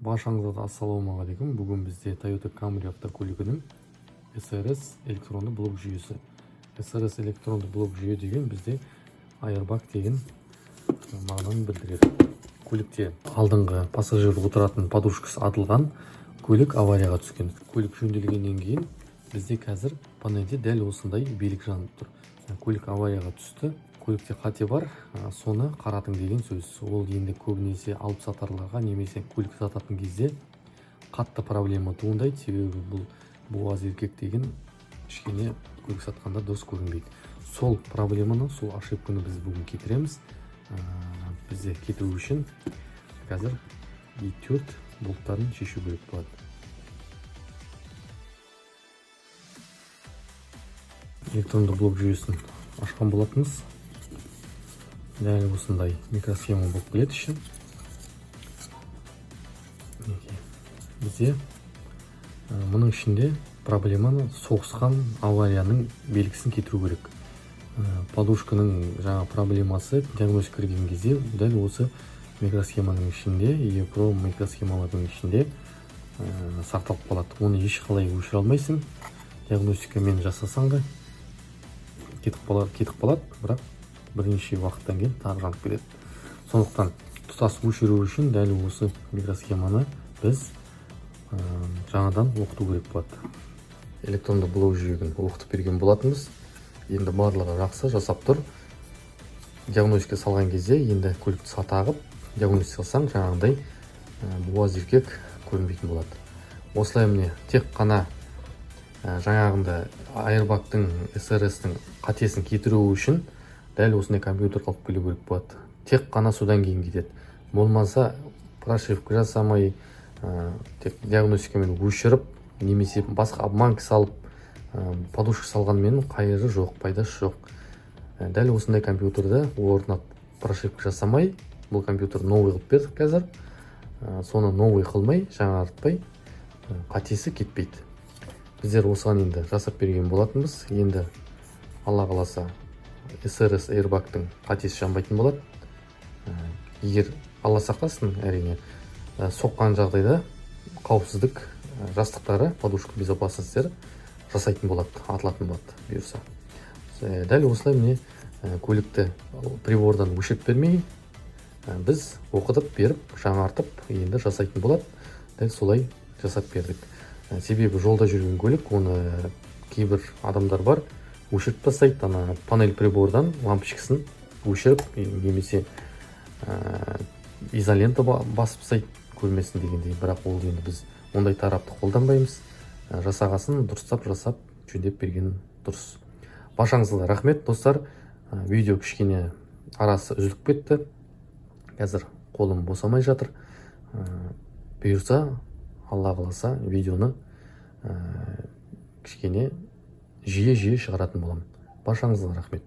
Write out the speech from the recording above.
Баршаңызға ассалаумағалейкум. Бүгін бізде Toyota Camry автокөлігінің SRS электронды блок жүйесі. SRS электронды блок жүйе деген бізде Airbag деген мағынаны білдіреді. Көлікте алдыңғы пассажир отыратын подушкасы атылған, көлік аварияға түскен. Көлік жөнделгеннен кейін бізде қазір панельде дәл осындай белгі жанып тұр. Көлік аварияға түсті, көлікте қате бар, соны қаратың деген сөз. Ол енді көбінесе алып сатарларға немесе көлік сататын кезде қатты проблема туындайды, себебі бұл буаз еркек деген кішкене көлік сатқанда дұрыс көрінбейді. Сол проблеманы, сол ошибканы біз бүгін кетіреміз. Бізде кету үшін қазір төрт болттарын шешу керек болады. Электронды блок жүйесін ашқан болатынбыз. Дәл осындай микросхема болып келеді үшін. Бізде мұның ішінде проблеманы соғысқан аварияның белгісін кетіру керек. Подушканың жаңа проблемасы диагностика кірген кезде дәл осы микросхеманың ішінде, EPRO микросхемалардың ішінде сақталып қалады. Оны ешқалай өшіре алмайсың. Диагностикамен жасасаң кетіп қалады, бірақ бірнеше уақыттан кейін тағы жанып келеді. Сондықтан тұтас өшіру үшін дәл осы микросхеманы біз жаңадан оқыту керек болады. Электронды блок жүйені оқытып берген болатынбыз. Енді барлығы жақсы жасап тұр. Диагностика салған кезде енді көлікті сатағып, диагностика салсаң жаңағыдай буаз еркек көрінбейтін болады. Осылай міне тек қана жаңағында Airbag'тың SRS-тің қатесін кетіру үшін дәл осындай компьютер алып келу керек болады. Тек қана содан кейін кетеді. Болмаса прошивка жасамай, тек диагностикамен өшіріп, немесе басқа обманка салып, подушка салғанмен қайыры жоқ, пайдасы жоқ. Дәл осындай компьютерді орнына прошивка жасамай, бұл компьютер новый қылып бердік қазір. Соны новый қылмай, жаңартпай, қатесі кетпейді. Біздер осыған енді жасап берген болатынбыз. Енді алла қаласа SRS Airbag'тың қатесі жанбайтын болады. Егер алла сақтасын, әрине, соққан жағдайда қауіпсіздік жастықтары, подушка безопасностьтері жасайтын болады, атылатын болады бұйырса. Дәл осылай міне көлікті прибордан өшіріп бермей, біз оқытып беріп, жаңартып, енді жасайтын болады. Дәл солай жасап бердік. Себебі жолда жүрген көлік, оны кейбір адамдар бар, өшіріп тастайды, ана панель прибордан лампочкасын өшіріп, немесе изолента басып тастайды, көрмесін дегендей. Бірақ ол енді біз ондай тарапты қолданбаймыз. Жасағасын дұрыстап жасап жөндеп берген дұрыс. Баршаңызға рахмет достар. Видео кішкене арасы үзіліп кетті. Қазір қолым босамай жатыр. Бұйырса, алла қаласа видеоны кішкене жиі шығаратын боламын. Баршаңызға рахмет.